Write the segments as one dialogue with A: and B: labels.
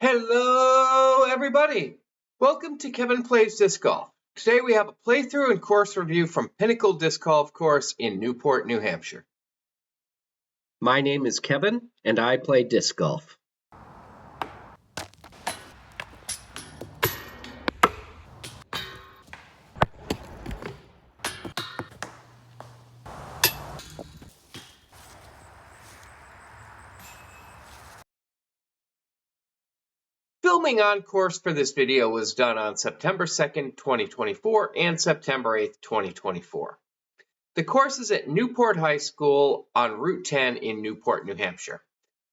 A: Hello, everybody. Welcome to Kevin Plays Disc Golf. Today we have a playthrough and course review from Pinnacle Disc Golf Course in Newport, New Hampshire.
B: My name is Kevin, and I play disc golf.
A: Filming on course for this video was done on September 2nd, 2024 and September 8th, 2024. The course is at Newport High School on Route 10 in Newport, New Hampshire.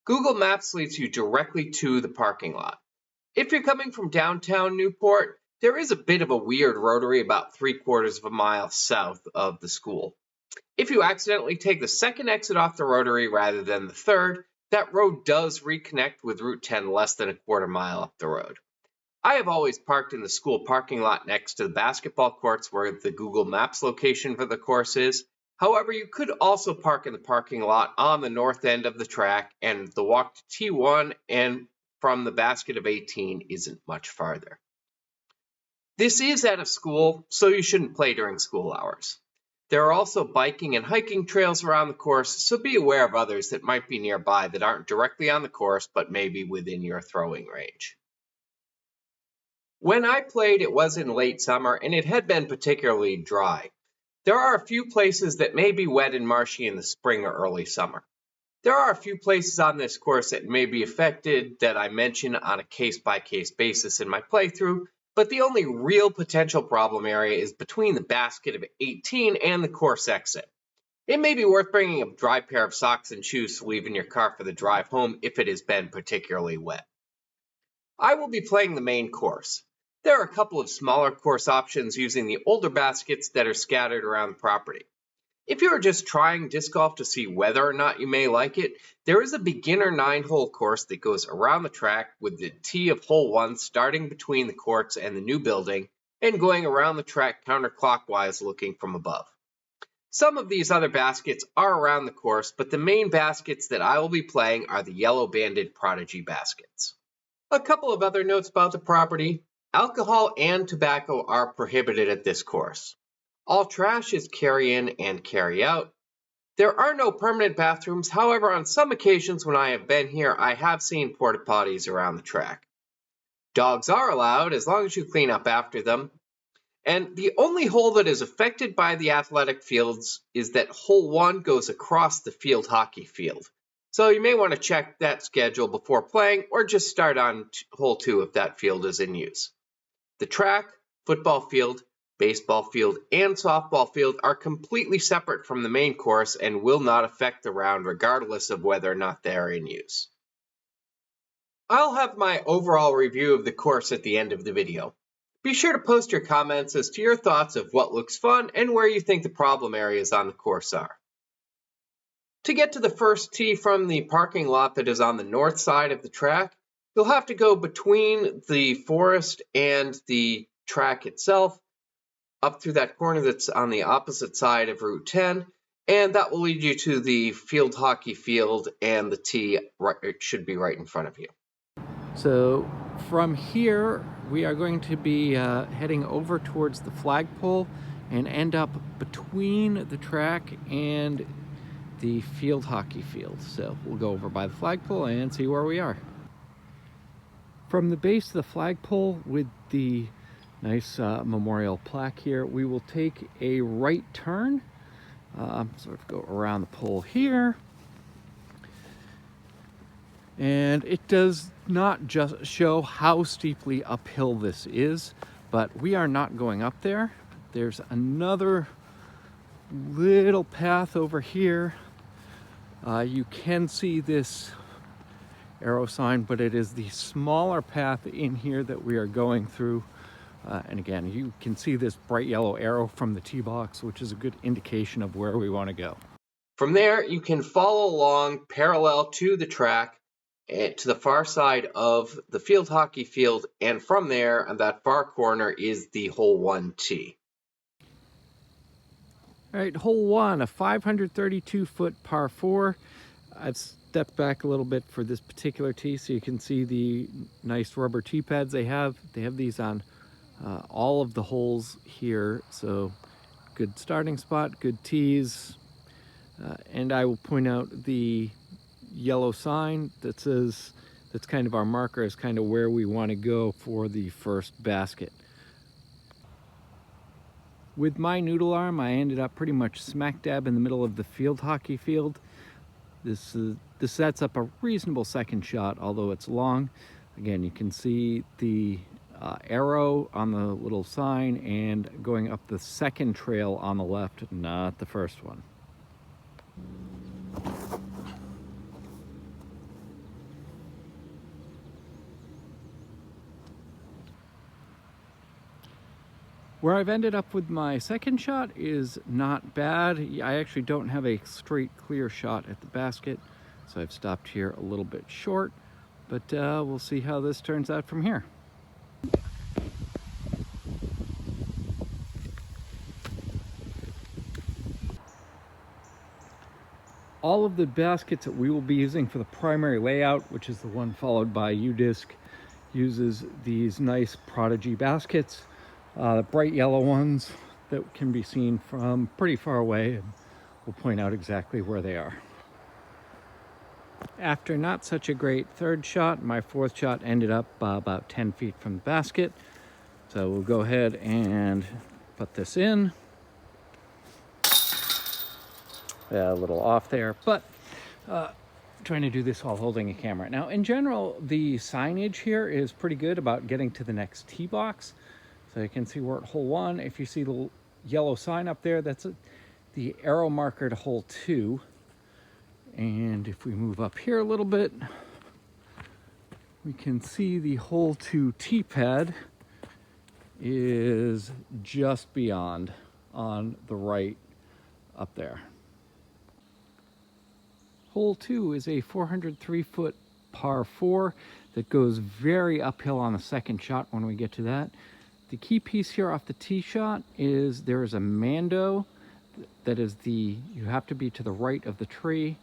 A: Google Maps leads you directly to the parking lot. If you're coming from downtown Newport, there is a bit of a weird rotary about 3/4 of a mile south of the school. If you accidentally take the second exit off the rotary rather than the third, that road does reconnect with Route 10 less than a 1/4 mile up the road. I have always parked in the school parking lot next to the basketball courts where the Google Maps location for the course is. However, you could also park in the parking lot on the north end of the track, and the walk to T1 and from the basket of 18 isn't much farther. This is at a school, so you shouldn't play during school hours. There are also biking and hiking trails around the course, so be aware of others that might be nearby that aren't directly on the course but may be within your throwing range. When I played, it was in late summer and it had been particularly dry. There are a few places that may be wet and marshy in the spring or early summer. There are a few places on this course that may be affected that I mention on a case-by-case basis in my playthrough, but the only real potential problem area is between the basket of 18 and the course exit. It may be worth bringing a dry pair of socks and shoes to leave in your car for the drive home if it has been particularly wet. I will be playing the main course. There are a couple of smaller course options using the older baskets that are scattered around the property. If you are just trying disc golf to see whether or not you may like it, there is a beginner 9-hole course that goes around the track with the tee of hole 1 starting between the courts and the new building and going around the track counterclockwise looking from above. Some of these other baskets are around the course, but the main baskets that I will be playing are the yellow banded Prodigy baskets. A couple of other notes about the property. Alcohol and tobacco are prohibited at this course. All trash is carry in and carry out. There are no permanent bathrooms, however, on some occasions when I have been here, I have seen porta potties around the track. Dogs are allowed as long as you clean up after them. And the only hole that is affected by the athletic fields is that hole 1 goes across the field hockey field. So you may want to check that schedule before playing or just start on hole 2 if that field is in use. The track, football field, baseball field, and softball field are completely separate from the main course and will not affect the round regardless of whether or not they are in use. I'll have my overall review of the course at the end of the video. Be sure to post your comments as to your thoughts of what looks fun and where you think the problem areas on the course are. To get to the first tee from the parking lot that is on the north side of the track, you'll have to go between the forest and the track itself, up through that corner that's on the opposite side of Route 10, and that will lead you to the field hockey field, and the tee should be right in front of you.
C: So from here, we are going to be heading over towards the flagpole and end up between the track and the field hockey field. So we'll go over by the flagpole and see where we are. From the base of the flagpole with the nice memorial plaque here, we will take a right turn, sort of go around the pole here. And it does not just show how steeply uphill this is, but we are not going up there. There's another little path over here. You can see this arrow sign, but it is the smaller path in here that we are going through. And again, you can see this bright yellow arrow from the tee box, which is a good indication of where we want to go.
A: From there, you can follow along parallel to the track to the far side of the field hockey field, and from there, on that far corner, is the hole 1 tee.
C: All right, hole 1, a 532-foot par 4. It's step back a little bit for this particular tee so you can see the nice rubber tee pads they have. They have these on all of the holes here, so good starting spot, good tees. And I will point out the yellow sign that says, that's kind of our marker as kind of where we want to go for the first basket. With my noodle arm, I ended up pretty much smack dab in the middle of the field hockey field. This sets up a reasonable second shot, although it's long. Again, you can see the arrow on the little sign and going up the second trail on the left, not the first one. Where I've ended up with my second shot is not bad. I actually don't have a straight clear shot at the basket, so I've stopped here a little bit short, but we'll see how this turns out from here. All of the baskets that we will be using for the primary layout, which is the one followed by U-Disc, uses these nice Prodigy baskets. The bright yellow ones that can be seen from pretty far away, and we'll point out exactly where they are. After not such a great third shot, my fourth shot ended up about 10 feet from the basket. So we'll go ahead and put this in. A little off there, but trying to do this while holding a camera. Now, in general, the signage here is pretty good about getting to the next tee box. So you can see we're at hole 1. If you see the yellow sign up there, that's the arrow marker to hole 2. And if we move up here a little bit, we can see the hole 2 tee pad is just beyond on the right up there. Hole 2 is a 403-foot par 4 that goes very uphill on the second shot when we get to that. The key piece here off the tee shot is there is a mando that is you have to be to the right of the tree.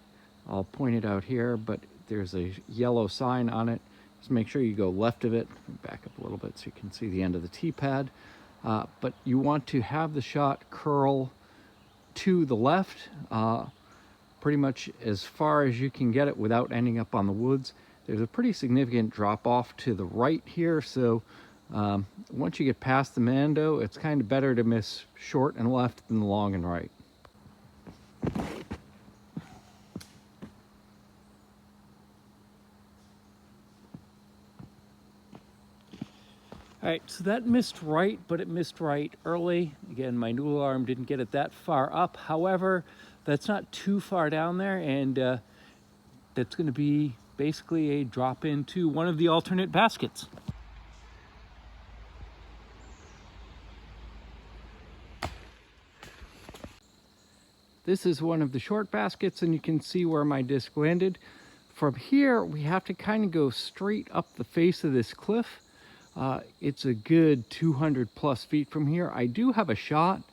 C: I'll point it out here, but there's a yellow sign on it. Just make sure you go left of it. Back up a little bit so you can see the end of the tee pad. But you want to have the shot curl to the left, pretty much as far as you can get it without ending up on the woods. There's a pretty significant drop off to the right here, so once you get past the mando, it's kind of better to miss short and left than long and right. All right, so that missed right, but it missed right early. Again, my noodle arm didn't get it that far up. However, that's not too far down there, and that's going to be basically a drop into one of the alternate baskets. This is one of the short baskets, and you can see where my disc landed. From here, we have to kind of go straight up the face of this cliff. It's a good 200 plus feet from here. I do have a shot.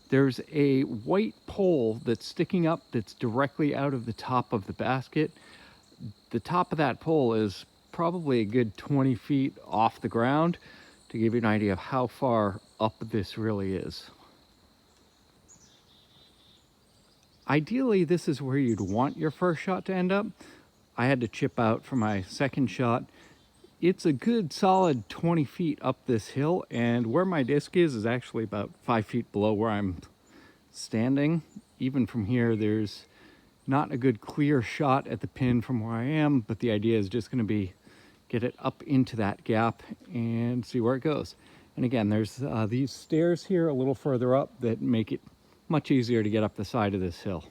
C: There's a white pole that's sticking up that's directly out of the top of the basket. The top of that pole is probably a good 20 feet off the ground, to give you an idea of how far up this really is. Ideally, this is where you'd want your first shot to end up. I had to chip out for my second shot. It's a good solid 20 feet up this hill, and where my disc is actually about 5 feet below where I'm standing. Even from here, there's not a good clear shot at the pin from where I am, but the idea is just going to be get it up into that gap and see where it goes. And again, there's these stairs here a little further up that make it much easier to get up the side of this hill.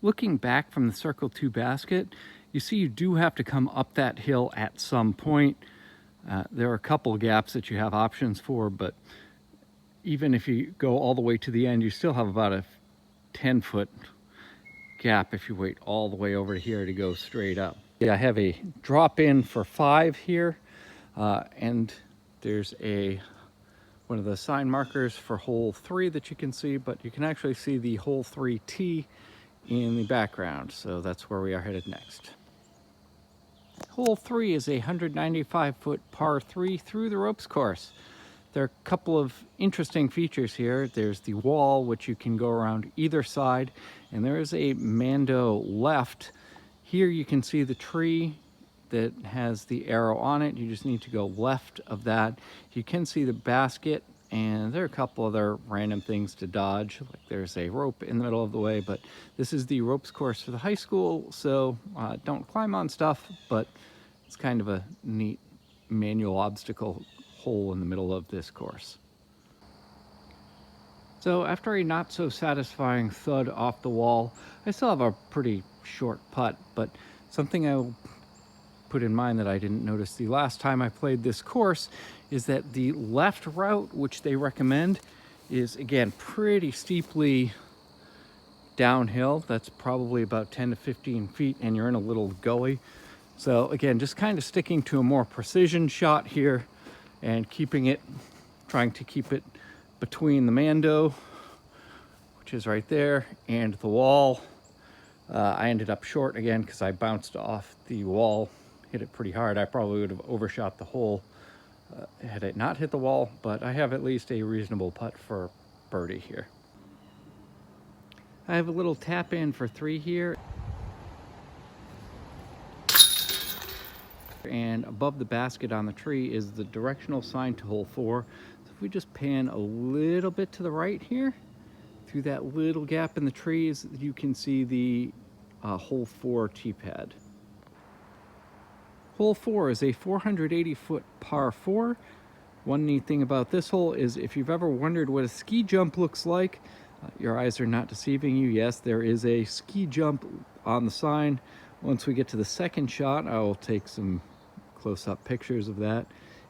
C: Looking back from the Circle 2 basket, you see you do have to come up that hill at some point. There are a couple of gaps that you have options for, but even if you go all the way to the end, you still have about a 10-foot gap if you wait all the way over here to go straight up. I have a drop in for 5 here, and There's one of the sign markers for hole 3 that you can see, but you can actually see the hole 3 tee in the background, so that's where we are headed next. Hole 3 is a 195-foot par 3 through the ropes course. There are a couple of interesting features here. There's the wall, which you can go around either side, and there is a Mando left. Here you can see the tree that has the arrow on it. You just need to go left of that. You can see the basket, and there are a couple other random things to dodge, like there's a rope in the middle of the way, but this is the ropes course for the high school, so don't climb on stuff, but it's kind of a neat manual obstacle hole in the middle of this course. So after a not so satisfying thud off the wall, I still have a pretty short putt, but something I will put in mind that I didn't notice the last time I played this course is that the left route, which they recommend, is again pretty steeply downhill. That's probably about 10 to 15 feet, and you're in a little gully. So again, just kind of sticking to a more precision shot here and trying to keep it between the Mando, which is right there, and the wall. I ended up short again because I bounced off the wall, hit it pretty hard. I probably would have overshot the hole had it not hit the wall, but I have at least a reasonable putt for birdie here. I have a little tap in for 3 here. And above the basket on the tree is the directional sign to hole 4. So if we just pan a little bit to the right here, through that little gap in the trees, you can see the hole 4 tee pad. Hole 4 is a 480-foot par 4. One neat thing about this hole is if you've ever wondered what a ski jump looks like, your eyes are not deceiving you. Yes, there is a ski jump on the sign. Once we get to the second shot, I will take some close-up pictures of that.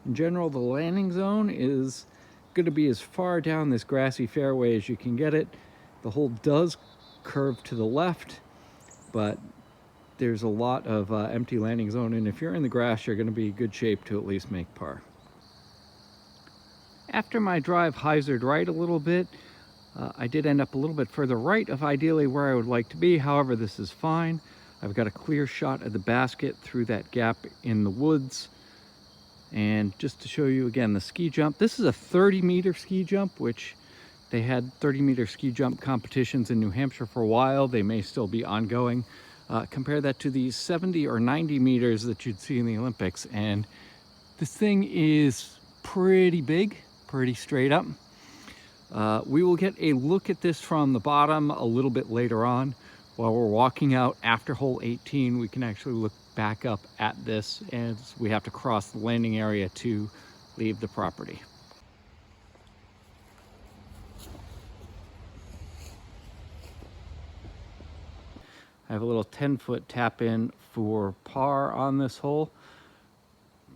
C: In general, the landing zone is going to be as far down this grassy fairway as you can get it. The hole does curve to the left, but there's a lot of empty landing zone, and if you're in the grass, you're going to be in good shape to at least make par. After my drive hyzered right a little bit, I did end up a little bit further right of ideally where I would like to be. However, this is fine. I've got a clear shot at the basket through that gap in the woods. And just to show you again the ski jump, this is a 30-meter ski jump, which they had 30-meter ski jump competitions in New Hampshire for a while. They may still be ongoing. Compare that to the 70 or 90 meters that you'd see in the Olympics, and this thing is pretty big, pretty straight up. We will get a look at this from the bottom a little bit later on. While we're walking out after hole 18, we can actually look back up at this, as we have to cross the landing area to leave the property. I have a little 10-foot tap in for par on this hole.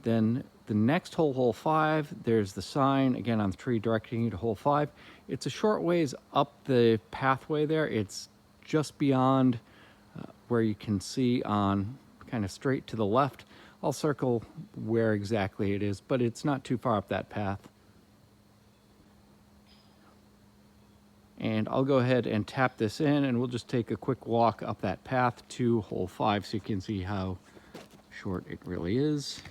C: Then the next hole, hole 5, there's the sign again on the tree directing you to hole 5. It's a short ways up the pathway there. It's just beyond where you can see on kind of straight to the left. I'll circle where exactly it is, but it's not too far up that path. And I'll go ahead and tap this in, and we'll just take a quick walk up that path to hole 5 so you can see how short it really is.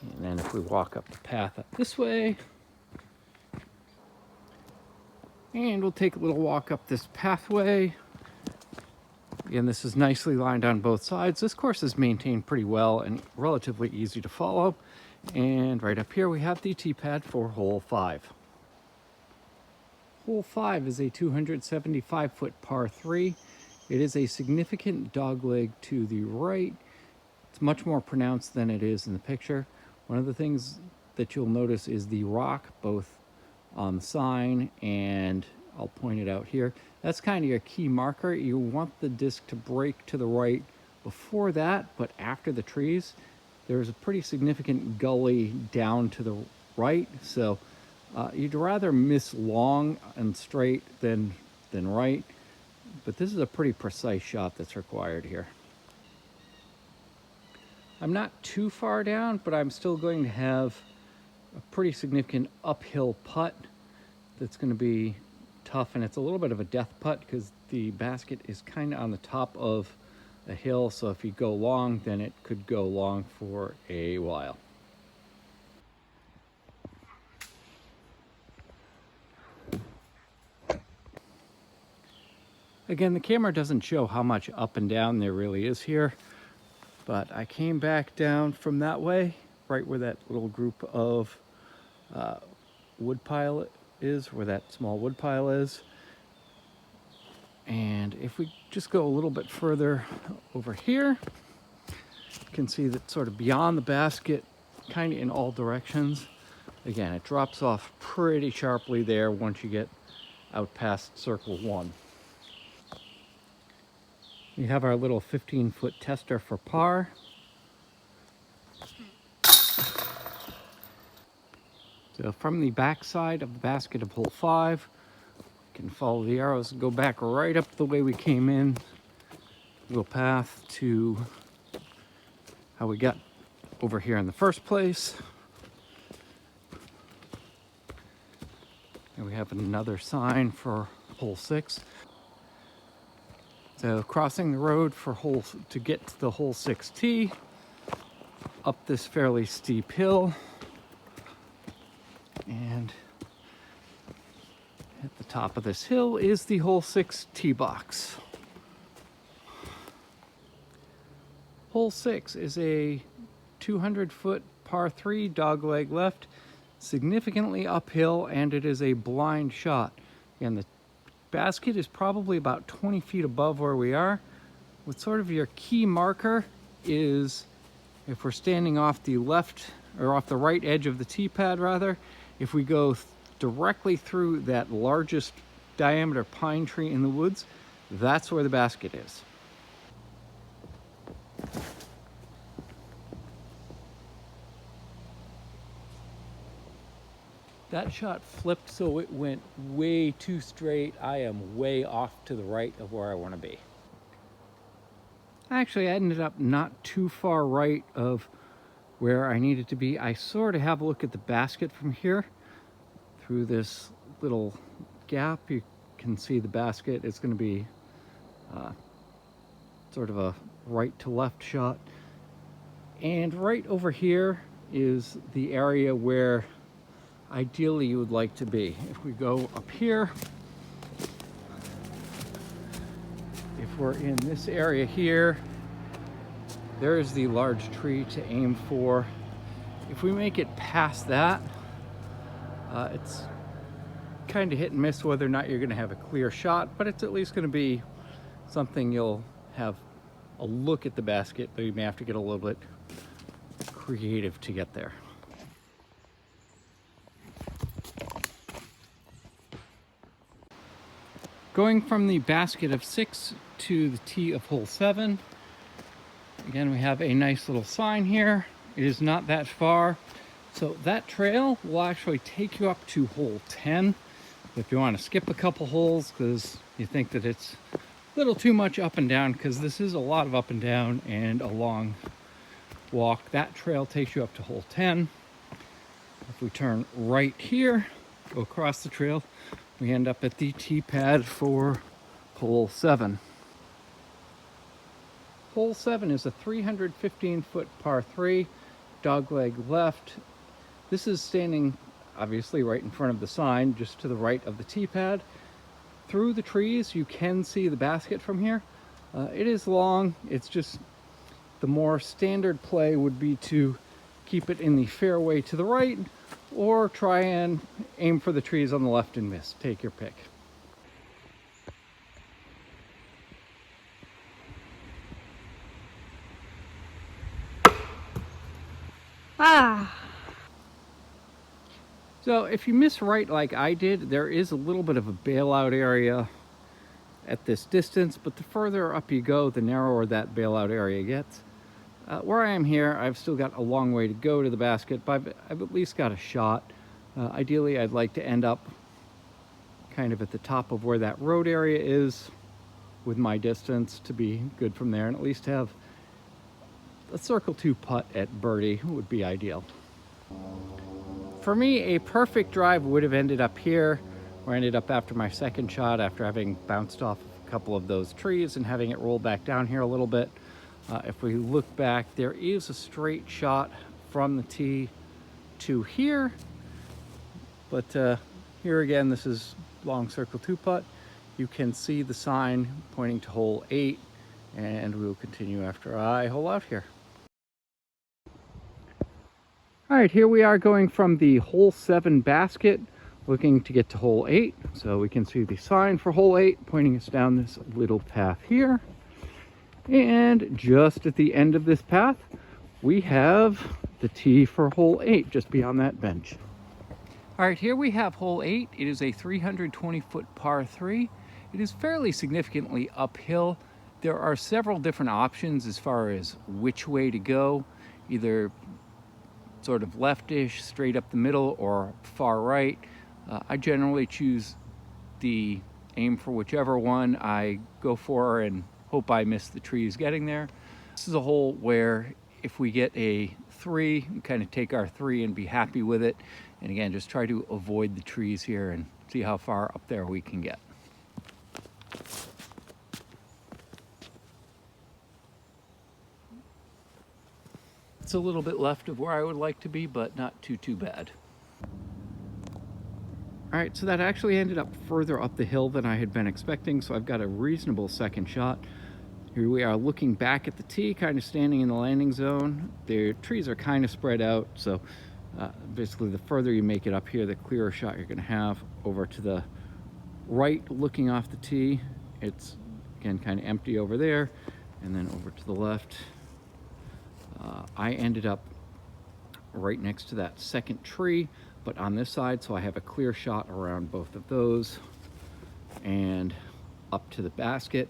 C: And then if we walk up the path up this way, and we'll take a little walk up this pathway. Again, this is nicely lined on both sides. This course is maintained pretty well and relatively easy to follow. And right up here we have the tee pad for hole 5. Hole 5 is a 275-foot par 3. It is a significant dogleg to the right. It's much more pronounced than it is in the picture. One of the things that you'll notice is the rock, both on the sign and I'll point it out here. That's kind of your key marker. You want the disc to break to the right before that, but after the trees, there's a pretty significant gully down to the right. So you'd rather miss long and straight than than right, but this is a pretty precise shot that's required here. I'm not too far down, but I'm still going to have a pretty significant uphill putt that's going to be tough, and it's a little bit of a death putt because the basket is kind of on the top of a hill, so if you go long, then it could go long for a while. Again, the camera doesn't show how much up and down there really is here, but I came back down from that way, right where that little group of wood pile is, where that small wood pile is. And if we just go a little bit further over here, you can see that sort of beyond the basket, kind of in all directions. Again, it drops off pretty sharply there once you get out past circle 1. We have our little 15-foot tester for par. So from the back side of the basket of hole 5, we can follow the arrows and go back right up the way we came in. Little path to how we got over here in the first place. And we have another sign for hole 6. So crossing the road to get to the hole 6 tee, up this fairly steep hill, and at the top of this hill is the hole 6 tee box. Hole 6 is a 200-foot par 3 dogleg left, significantly uphill, and it is a blind shot. And the basket is probably about 20 feet above where we are. What sort of your key marker is, if we're standing off the left, or off the right edge of the tee pad rather, if we go directly through that largest diameter pine tree in the woods, that's where the basket is. That shot flipped so it went way too straight. I am way off to the right of where I want to be. Actually, I ended up not too far right of where I needed to be. I sort of have a look at the basket from here. Through this little gap, you can see the basket. It's going to be sort of a right to left shot. And right over here is the area where ideally you would like to be. If we go up here, if we're in this area here, there's the large tree to aim for. If we make it past that, it's kind of hit and miss whether or not you're going to have a clear shot, but it's at least going to be something you'll have a look at the basket, though you may have to get a little bit creative to get there. Going from the basket of 6 to the tee of hole 7, again we have a nice little sign here. It is not that far. So that trail will actually take you up to hole 10. If you want to skip a couple holes because you think that it's a little too much up and down, because this is a lot of up and down and a long walk, that trail takes you up to hole 10. If we turn right here, go across the trail, we end up at the tee pad for hole 7. Hole 7 is a 315-foot par 3, dogleg left. This is standing obviously right in front of the sign, just to the right of the tee pad. Through the trees, you can see the basket from here. It is long. It's just the more standard play would be to keep it in the fairway to the right, or try and aim for the trees on the left and miss. Take your pick. So if you miss right like I did, there is a little bit of a bailout area at this distance, but the further up you go, the narrower that bailout area gets. Where I am here, I've still got a long way to go to the basket, but I've at least got a shot. Ideally, I'd like to end up kind of at the top of where that road area is with my distance to be good from there, and at least have a circle 2 putt at birdie would be ideal. For me, a perfect drive would have ended up here, where I ended up after my second shot, after having bounced off a couple of those trees and having it roll back down here a little bit. If we look back, there is a straight shot from the tee to here, but here again, this is long circle 2 putt. You can see the sign pointing to hole 8, and we will continue after I hole out here. All right, here we are going from the hole 7 basket, looking to get to hole 8. So we can see the sign for hole 8 pointing us down this little path here. And just at the end of this path, we have the tee for hole 8 just beyond that bench. All right, here we have hole 8. It is a 320-foot par 3. It is fairly significantly uphill. There are several different options as far as which way to go, either sort of leftish, straight up the middle, or far right. I generally choose the aim for whichever one I go for and hope I miss the trees getting there. This is a hole where if we get a 3, we kind of take our 3 and be happy with it. And again, just try to avoid the trees here and see how far up there we can get. It's a little bit left of where I would like to be, but not too bad. All right, so that actually ended up further up the hill than I had been expecting, so I've got a reasonable second shot. Here we are looking back at the tee, kind of standing in the landing zone. The trees are kind of spread out, so basically the further you make it up here, the clearer shot you're going to have. Over to the right, looking off the tee, it's again kind of empty over there, and then over to the left. I ended up right next to that second tree, but on this side, so I have a clear shot around both of those and up to the basket.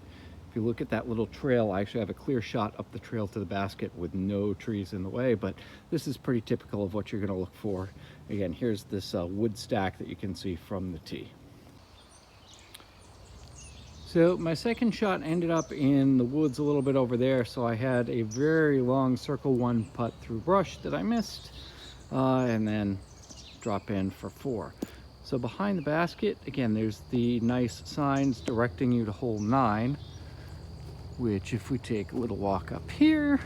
C: If you look at that little trail, I actually have a clear shot up the trail to the basket with no trees in the way, but this is pretty typical of what you're going to look for. Again, here's this wood stack that you can see from the tee. So my second shot ended up in the woods a little bit over there, so I had a very long circle 1 putt through brush that I missed, and then drop in for 4. So behind the basket, again, there's the nice signs directing you to hole 9, which if we take a little walk up here,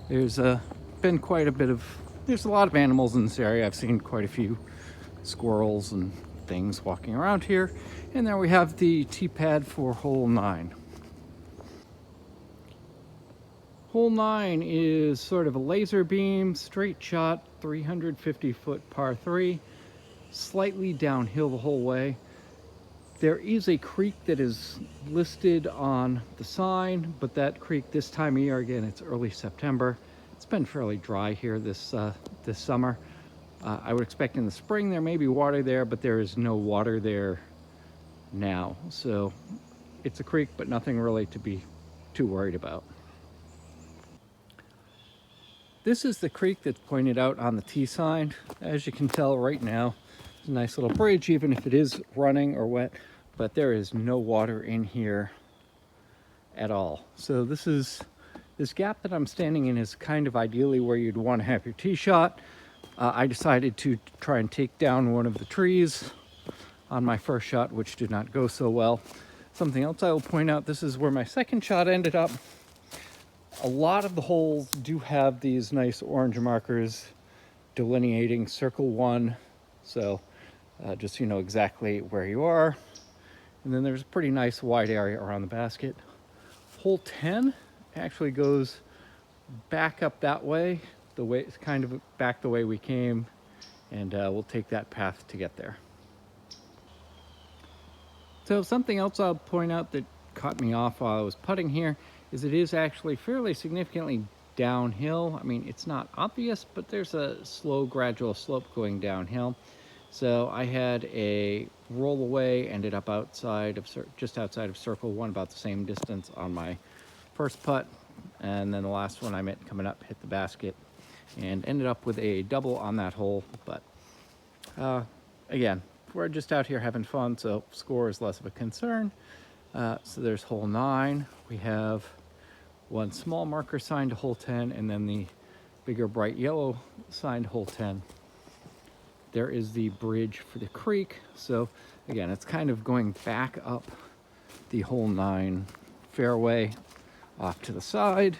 C: there's been quite a bit of, there's a lot of animals in this area. I've seen quite a few squirrels and things walking around here. And there we have the tee pad for hole 9. Hole 9 is sort of a laser beam, straight shot, 350-foot par 3, slightly downhill the whole way. There is a creek that is listed on the sign, but that creek this time of year, again, it's early September. It's been fairly dry here this summer. I would expect in the spring there may be water there, but there is no water there now. So it's a creek, but nothing really to be too worried about. This is the creek that's pointed out on the tee sign. As you can tell right now, it's a nice little bridge, even if it is running or wet, but there is no water in here at all. So this gap that I'm standing in is kind of ideally where you'd want to have your tee shot. I decided to try and take down one of the trees on my first shot, which did not go so well. Something else I will point out, this is where my second shot ended up. A lot of the holes do have these nice orange markers delineating circle 1, so just so you know exactly where you are. And then there's a pretty nice wide area around the basket. Hole 10 actually goes back up that way. It's kind of back the way we came, and we'll take that path to get there. So something else I'll point out that caught me off while I was putting here is it is actually fairly significantly downhill. I mean, it's not obvious, but there's a slow gradual slope going downhill. So I had a roll away, ended up just outside of circle 1, about the same distance on my first putt, and then the last one I met coming up hit the basket. and ended up with a double on that hole. But again, we're just out here having fun, so score is less of a concern. So there's hole 9. We have one small marker signed to hole 10, and then the bigger bright yellow signed hole 10. There is the bridge for the creek. So again, it's kind of going back up the hole 9 fairway off to the side.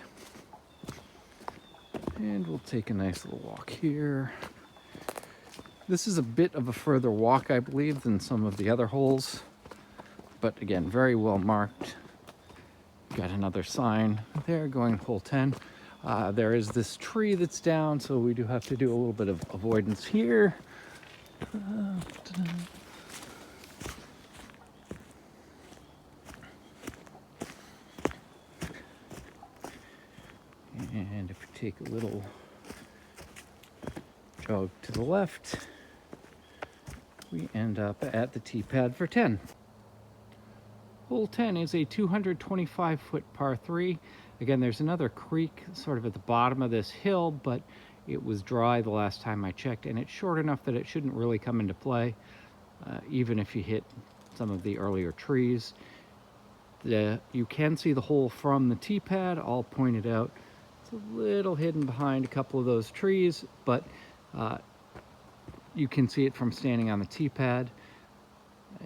C: And we'll take a nice little walk here. This is a bit of a further walk, I believe, than some of the other holes, but again, very well marked. Got another sign there going hole 10. There is this tree that's down, so we do have to do a little bit of avoidance here. And if we take a little jog to the left, we end up at the tee pad for 10. Hole 10 is a 225-foot par 3. Again, there's another creek sort of at the bottom of this hill, but it was dry the last time I checked, and it's short enough that it shouldn't really come into play, even if you hit some of the earlier trees. You can see the hole from the tee pad, all pointed out. It's a little hidden behind a couple of those trees, but you can see it from standing on the tee pad.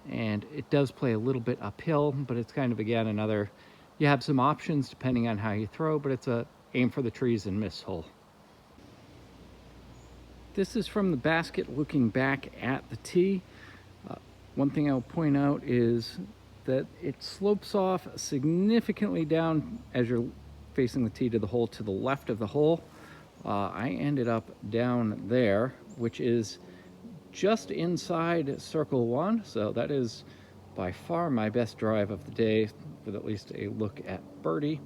C: And it does play a little bit uphill, but it's kind of, again, another, you have some options depending on how you throw, but it's a aim for the trees and miss hole. This is from the basket looking back at the tee. One thing I'll point out is that it slopes off significantly down as you're facing the tee to the hole to the left of the hole. I ended up down there, which is just inside circle 1, so that is by far my best drive of the day, with at least a look at birdie.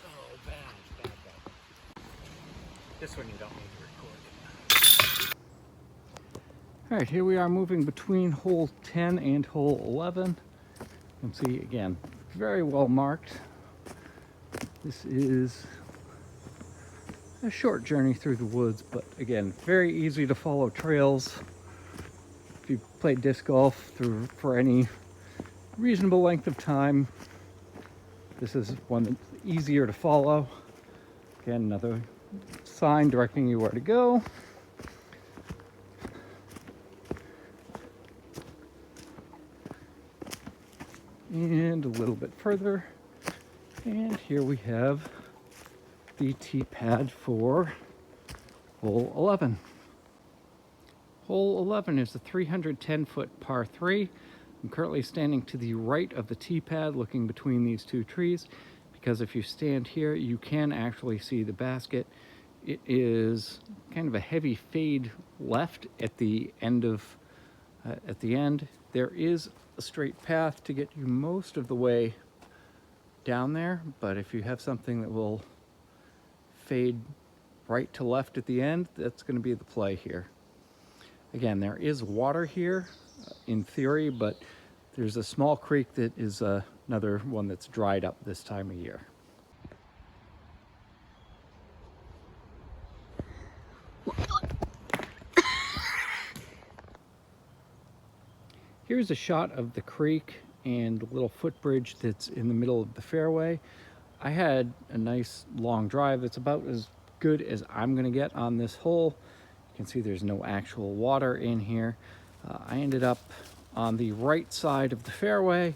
C: Oh, bad. This one you don't need to record. All right, here we are moving between hole 10 and hole 11. You can see, again, very well marked. This is a short journey through the woods, but again, very easy to follow trails. If you've played disc golf for any reasonable length of time, this is one that's easier to follow. Again, another sign directing you where to go. And a little bit further, and here we have the tee pad for hole 11. Hole 11 is a 310-foot par 3. I'm currently standing to the right of the tee pad looking between these two trees, because if you stand here you can actually see the basket. It is kind of a heavy fade left at the end There is a straight path to get you most of the way down there, but if you have something that will fade right to left at the end, that's going to be the play here. Again, there is water here in theory, but there's a small creek that is another one that's dried up this time of year. Here's a shot of the creek and the little footbridge that's in the middle of the fairway. I had a nice long drive. It's about as good as I'm going to get on this hole. You can see there's no actual water in here. I ended up on the right side of the fairway,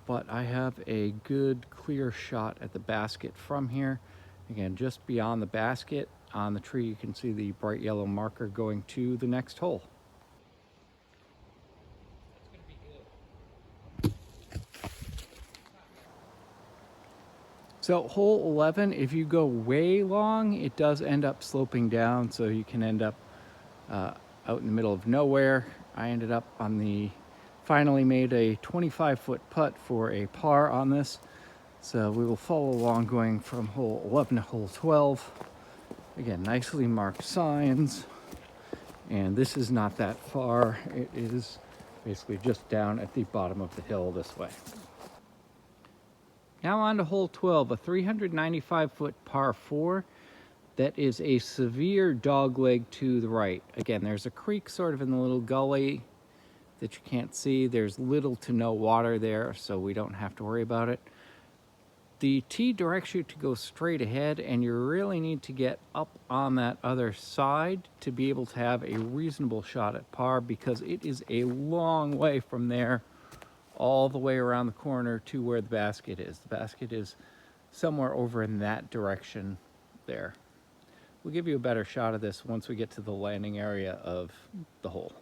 C: but I have a good clear shot at the basket from here. Again, just beyond the basket on the tree, you can see the bright yellow marker going to the next hole. So hole 11, if you go way long, it does end up sloping down, so you can end up out in the middle of nowhere. I ended up finally made a 25-foot putt for a par on this. So we will follow along going from hole 11 to hole 12. Again, nicely marked signs. And this is not that far. It is basically just down at the bottom of the hill this way. Now on to hole 12, a 395-foot par 4. That is a severe dogleg to the right. Again, there's a creek sort of in the little gully that you can't see. There's little to no water there, so we don't have to worry about it. The tee directs you to go straight ahead, and you really need to get up on that other side to be able to have a reasonable shot at par, because it is a long way from there all the way around the corner to where the basket is. The basket is somewhere over in that direction there. We'll give you a better shot of this once we get to the landing area of the hole.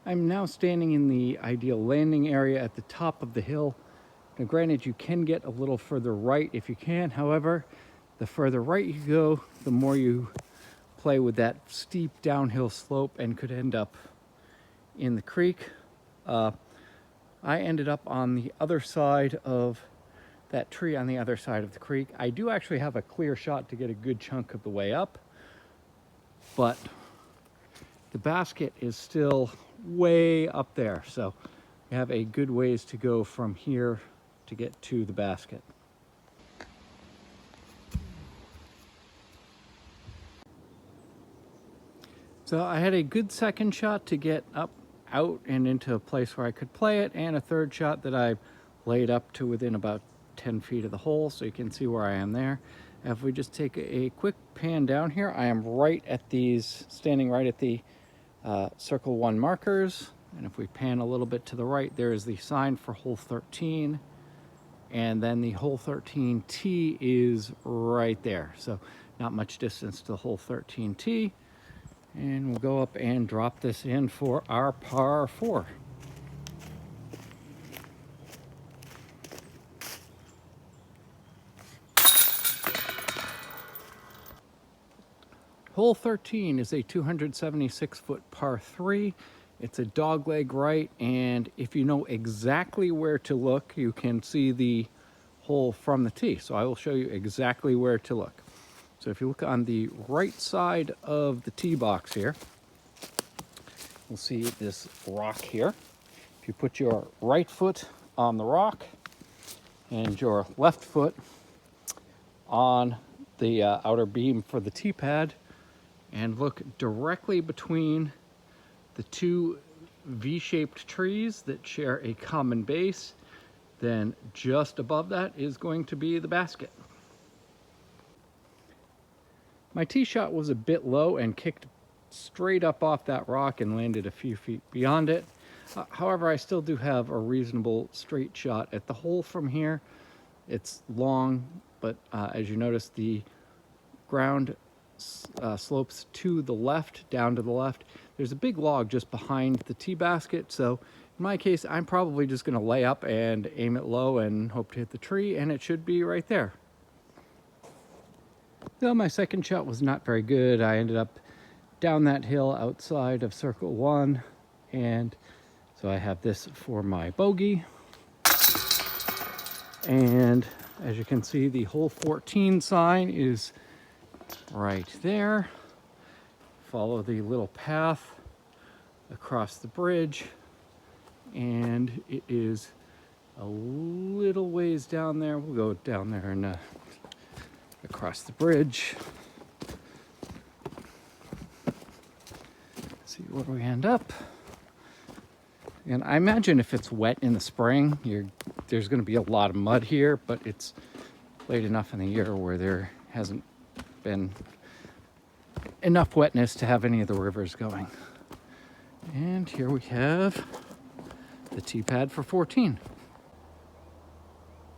C: I'm now standing in the ideal landing area at the top of the hill. Now granted, you can get a little further right if you can. However, the further right you go, the more you play with that steep downhill slope and could end up in the creek. I ended up on the other side of that tree on the other side of the creek. I do actually have a clear shot to get a good chunk of the way up, but the basket is still way up there, so we have a good ways to go from here to get to the basket. So I had a good second shot to get up out and into a place where I could play it, and a third shot that I laid up to within about 10 feet of the hole, so you can see where I am there. If we just take a quick pan down here, I am right at these, standing right at the circle 1 markers, and if we pan a little bit to the right, there is the sign for hole 13, and then the hole 13 tee is right there, so not much distance to hole 13 tee. And we'll go up and drop this in for our par 4. Hole 13 is a 276-foot par 3. It's a dogleg right, and if you know exactly where to look, you can see the hole from the tee. So I will show you exactly where to look. So if you look on the right side of the tee box here, you'll see this rock here. If you put your right foot on the rock and your left foot on the outer beam for the tee pad, and look directly between the two V-shaped trees that share a common base, then just above that is going to be the basket. My tee shot was a bit low and kicked straight up off that rock and landed a few feet beyond it. However, I still do have a reasonable straight shot at the hole from here. It's long, but as you notice, the ground slopes to the left, down to the left. There's a big log just behind the tee basket, so in my case, I'm probably just going to lay up and aim it low and hope to hit the tree, and it should be right there. Though my second shot was not very good, I ended up down that hill outside of circle 1, and so I have this for my bogey. And as you can see, the hole 14 sign is right there. Follow the little path across the bridge, and it is a little ways down there. We'll go down there and across the bridge. See where we end up. And I imagine if it's wet in the spring, there's going to be a lot of mud here, but it's late enough in the year where there hasn't been enough wetness to have any of the rivers going. And here we have the tee pad for 14.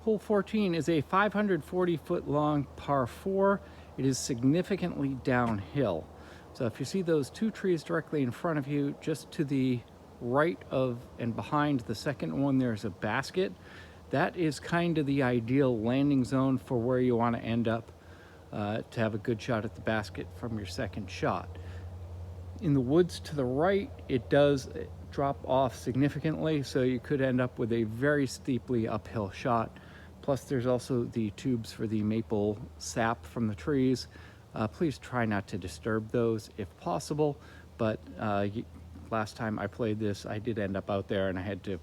C: Hole 14 is a 540-foot long par 4. It is significantly downhill. So if you see those two trees directly in front of you, just to the right of and behind the second one, there's a basket. That is kind of the ideal landing zone for where you want to end up to have a good shot at the basket from your second shot. In the woods to the right, it does drop off significantly, so you could end up with a very steeply uphill shot. Plus there's also the tubes for the maple sap from the trees. Please try not to disturb those if possible, but last time I played this, I did end up out there and I had to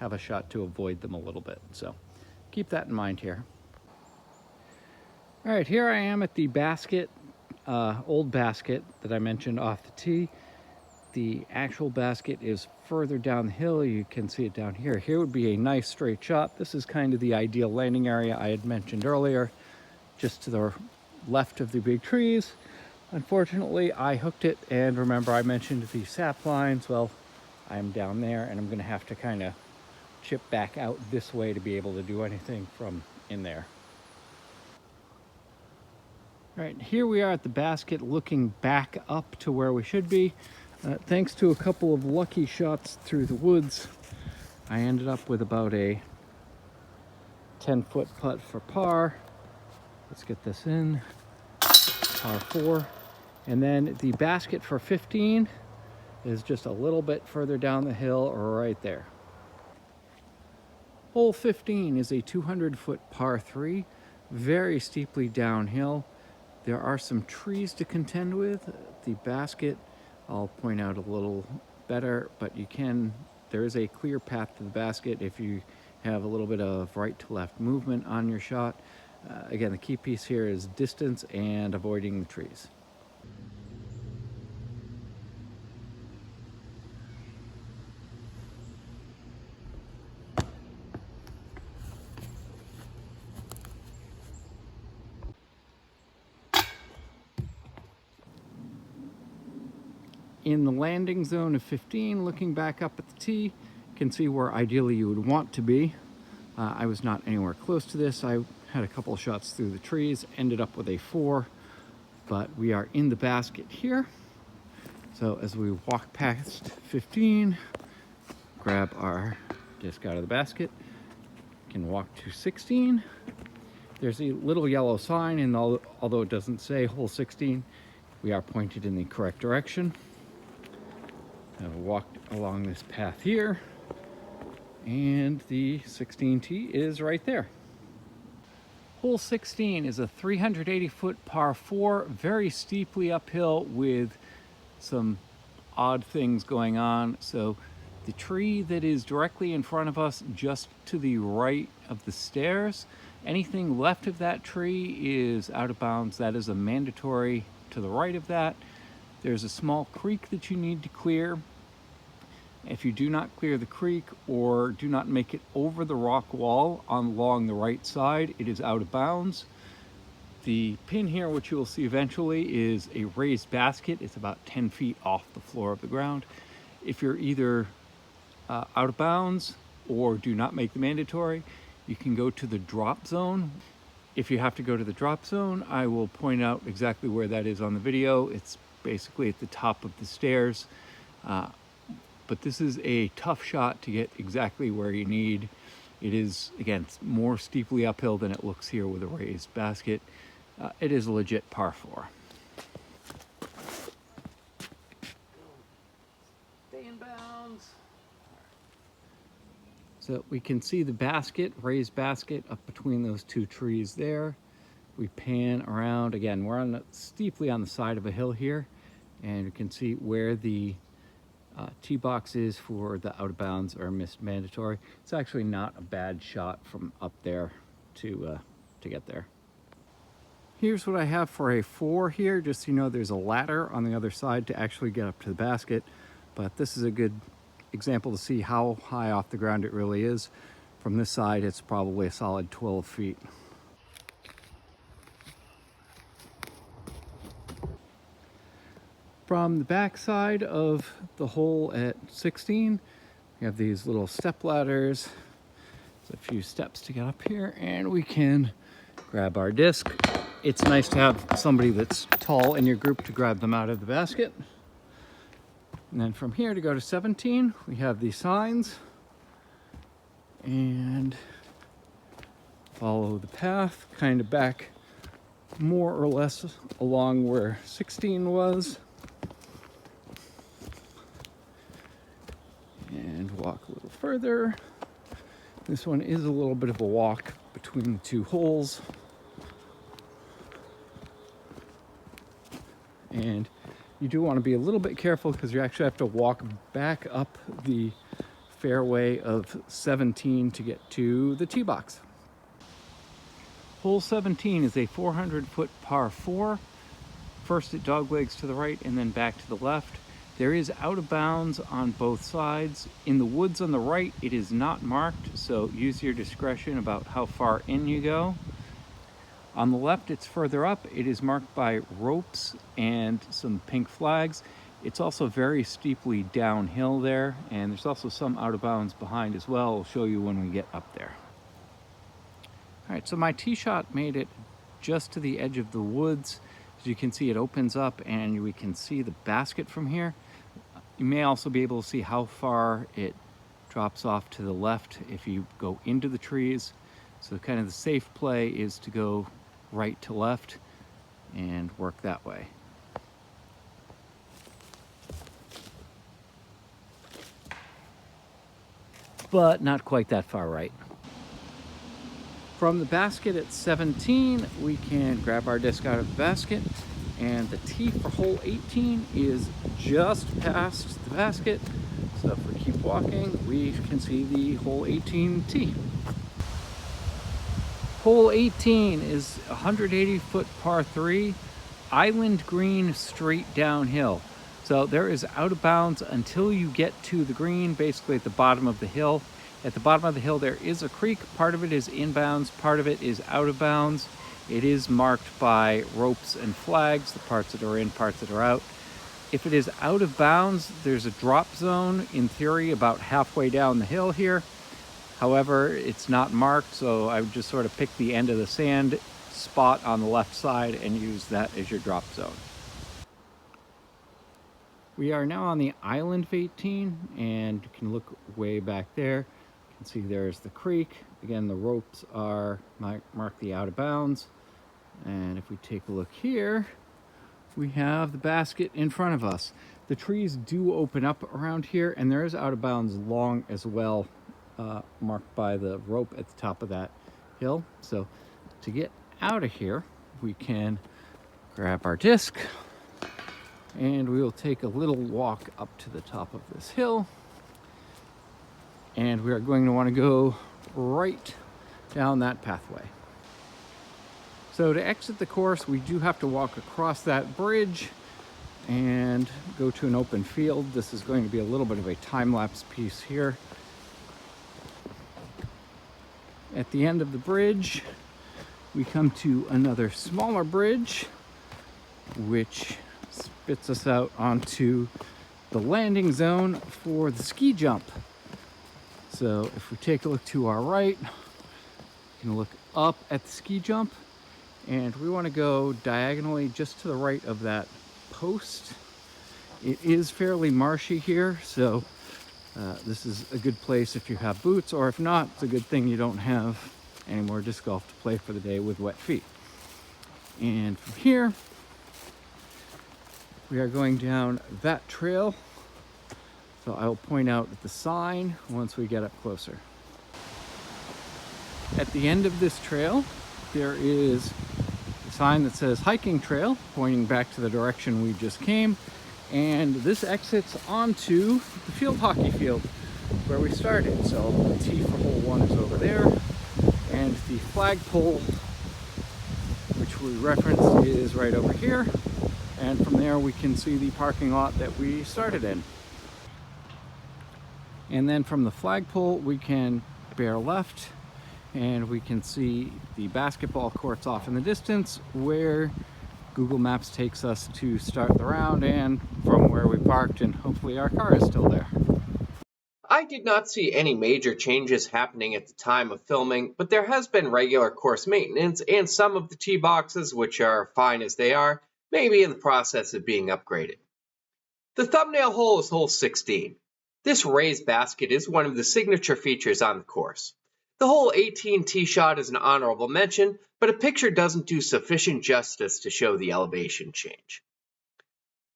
C: have a shot to avoid them a little bit. So keep that in mind here. All right, here I am at the basket, old basket that I mentioned off the tee. The actual basket is further down the hill. You can see it down here. Here would be a nice straight shot. This is kind of the ideal landing area I had mentioned earlier, just to the left of the big trees. Unfortunately, I hooked it, and remember I mentioned the sap lines. Well, I'm down there, and I'm going to have to kind of chip back out this way to be able to do anything from in there. All right, here we are at the basket looking back up to where we should be. Thanks to a couple of lucky shots through the woods, I ended up with about a 10-foot putt for par. Let's get this in, par 4. And then the basket for 15 is just a little bit further down the hill right there. Hole 15 is a 200-foot par 3, very steeply downhill. There are some trees to contend with. The basket, I'll point out a little better, but there is a clear path to the basket if you have a little bit of right to left movement on your shot. Again, the key piece here is distance and avoiding the trees. In the landing zone of 15, looking back up at the tee, you can see where ideally you would want to be. I was not anywhere close to this. I had a couple of shots through the trees, ended up with a 4, but we are in the basket here. So as we walk past 15, grab our disc out of the basket, can walk to 16. There's a little yellow sign, and although it doesn't say hole 16, we are pointed in the correct direction. I've walked along this path here, and the 16 tee is right there. Hole 16 is a 380-foot par 4, very steeply uphill with some odd things going on. So the tree that is directly in front of us, just to the right of the stairs, anything left of that tree is out of bounds. That is a mandatory to the right of that. There's a small creek that you need to clear. If you do not clear the creek or do not make it over the rock wall along the right side, it is out of bounds. The pin here, which you will see eventually, is a raised basket. It's about 10 feet off the floor of the ground. If you're either out of bounds or do not make the mandatory, you can go to the drop zone. If you have to go to the drop zone, I will point out exactly where that is on the video. It's basically at the top of the stairs. But this is a tough shot to get exactly where you need. It is, again, more steeply uphill than it looks here with a raised basket. It is a legit par 4. Stay in bounds. So we can see the basket, raised basket, up between those two trees there. We pan around. Again, we're steeply on the side of a hill here, and you can see where the tee box is for the out of bounds or missed mandatory. It's actually not a bad shot from up there to get there. Here's what I have for a 4 here. Just so you know, there's a ladder on the other side to actually get up to the basket, but this is a good example to see how high off the ground it really is. From this side, it's probably a solid 12 feet. From the back side of the hole at 16, we have these little step ladders. There's a few steps to get up here, and we can grab our disc. It's nice to have somebody that's tall in your group to grab them out of the basket. And then from here to go to 17, we have these signs, and follow the path kind of back more or less along where 16 was. And walk a little further. This one is a little bit of a walk between the two holes. And you do want to be a little bit careful because you actually have to walk back up the fairway of 17 to get to the tee box. Hole 17 is a 400-foot par 4. First it doglegs to the right and then back to the left. There is out of bounds on both sides. In the woods on the right, it is not marked, so use your discretion about how far in you go. On the left, it's further up. It is marked by ropes and some pink flags. It's also very steeply downhill there, and there's also some out of bounds behind as well. I'll show you when we get up there. All right, so my tee shot made it just to the edge of the woods. As you can see, it opens up and we can see the basket from here. You may also be able to see how far it drops off to the left if you go into the trees. So kind of the safe play is to go right to left and work that way. But not quite that far right. From the basket at 17, we can grab our disc out of the basket, and the tee for hole 18 is just past the basket. So if we keep walking, we can see the hole 18 tee. Hole 18 is a 180-foot par 3, island green, straight downhill. So there is out of bounds until you get to the green, basically at the bottom of the hill. At the bottom of the hill, there is a creek. Part of it is inbounds, part of it is out of bounds. It is marked by ropes and flags, the parts that are in, parts that are out. If it is out of bounds, there's a drop zone, in theory, about halfway down the hill here. However, it's not marked, so I would just sort of pick the end of the sand spot on the left side and use that as your drop zone. We are now on the island of 18, and you can look way back there. You can see there's the creek. Again, the ropes are mark the out of bounds. And if we take a look here, we have the basket in front of us. The trees do open up around here, and there is out of bounds long as well, marked by the rope at the top of that hill. So to get out of here, we can grab our disc and we will take a little walk up to the top of this hill, and we are going to want to go right down that pathway. So to exit the course, we do have to walk across that bridge and go to an open field. This is going to be a little bit of a time-lapse piece here. At the end of the bridge, we come to another smaller bridge, which spits us out onto the landing zone for the ski jump. So if we take a look to our right, we can look up at the ski jump, and we want to go diagonally just to the right of that post. It is fairly marshy here, so this is a good place if you have boots, or if not, it's a good thing you don't have any more disc golf to play for the day with wet feet. And from here, we are going down that trail. So I will point out the sign once we get up closer. At the end of this trail, there is a sign that says hiking trail, pointing back to the direction we just came. And this exits onto the field hockey field where we started. So the tee for hole 1 is over there, and the flagpole, which we referenced, is right over here. And from there we can see the parking lot that we started in. And then from the flagpole we can bear left, and we can see the basketball courts off in the distance, where Google Maps takes us to start the round, and from where we parked, and hopefully our car is still there.
A: I did not see any major changes happening at the time of filming, but there has been regular course maintenance, and some of the tee boxes, which are fine as they are, may be in the process of being upgraded. The thumbnail hole is hole 16. This raised basket is one of the signature features on the course. The hole 18 tee shot is an honorable mention, but a picture doesn't do sufficient justice to show the elevation change.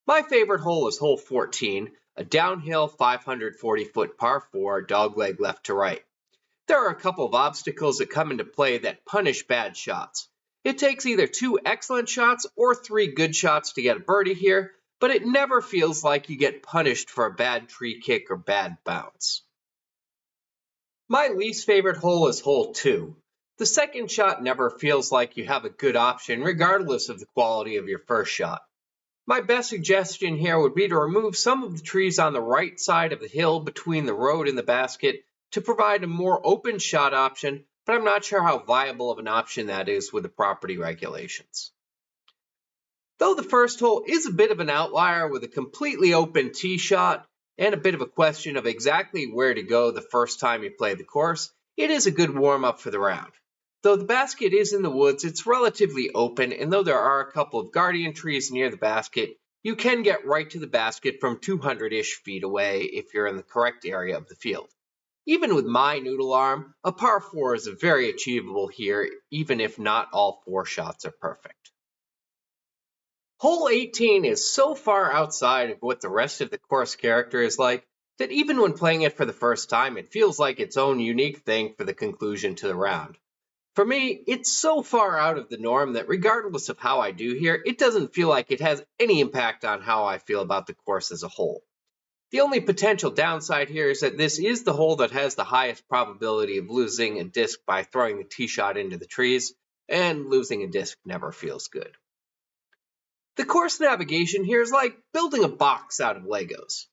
A: My favorite hole is hole 14, a downhill 540-foot par 4 dogleg left to right. There are a couple of obstacles that come into play that punish bad shots. It takes either 2 excellent shots or 3 good shots to get a birdie here, but it never feels like you get punished for a bad tree kick or bad bounce. My least favorite hole is hole 2. The The second shot never feels like you have a good option regardless of the quality of your first shot. My best suggestion here would be to remove some of the trees on the right side of the hill between the road and the basket to provide a more open shot option, but I'm not sure how viable of an option that is with the property regulations. Though the first hole is a bit of an outlier with a completely open tee shot and a bit of a question of exactly where to go the first time you play the course, it is a good warm-up for the round. Though the basket is in the woods, it's relatively open, and though there are a couple of guardian trees near the basket, you can get right to the basket from 200-ish feet away if you're in the correct area of the field. Even with my noodle arm, a par 4 is very achievable here, even if not all 4 shots are perfect. Hole 18 is so far outside of what the rest of the course character is like that even when playing it for the first time, it feels like its own unique thing for the conclusion to the round. For me, it's so far out of the norm that regardless of how I do here, it doesn't feel like it has any impact on how I feel about the course as a whole. The only potential downside here is that this is the hole that has the highest probability of losing a disc by throwing the tee shot into the trees, and losing a disc never feels good. The course navigation here is like building a box out of Legos.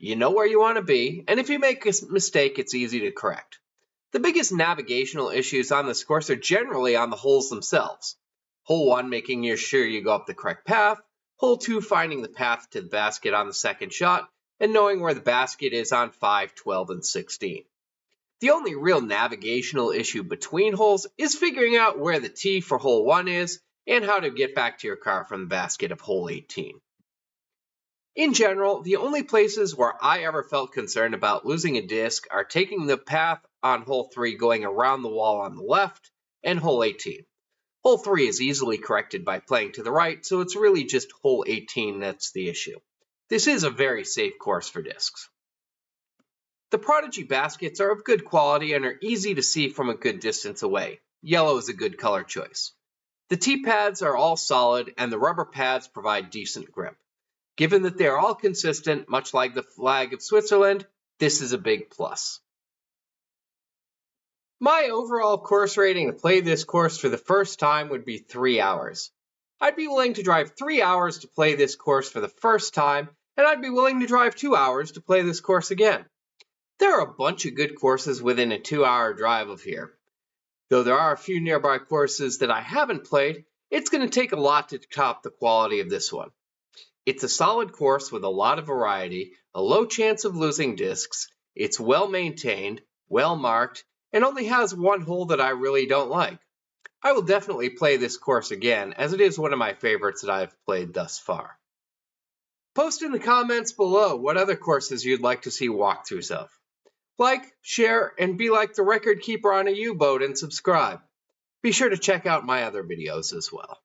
A: You know where you want to be, and if you make a mistake, it's easy to correct. The biggest navigational issues on this course are generally on the holes themselves. Hole 1 making sure you go up the correct path, Hole 2 finding the path to the basket on the second shot, and knowing where the basket is on 5, 12, and 16. The only real navigational issue between holes is figuring out where the tee for Hole 1 is and how to get back to your car from the basket of Hole 18. In general, the only places where I ever felt concerned about losing a disc are taking the path on Hole 3 going around the wall on the left and Hole 18. Hole 3 is easily corrected by playing to the right, so it's really just Hole 18 that's the issue. This is a very safe course for discs. The Prodigy baskets are of good quality and are easy to see from a good distance away. Yellow is a good color choice. The tee pads are all solid and the rubber pads provide decent grip. Given that they are all consistent, much like the flag of Switzerland, this is a big plus. My overall course rating to play this course for the first time would be 3 hours. I'd be willing to drive 3 hours to play this course for the first time, and I'd be willing to drive 2 hours to play this course again. There are a bunch of good courses within a 2-hour drive of here. Though there are a few nearby courses that I haven't played, it's going to take a lot to top the quality of this one. It's a solid course with a lot of variety, a low chance of losing discs, it's well maintained, well marked, and only has one hole that I really don't like. I will definitely play this course again, as it is one of my favorites that I've played thus far. Post in the comments below what other courses you'd like to see walkthroughs of. Like, share, and be like the record keeper on a U-boat and subscribe. Be sure to check out my other videos as well.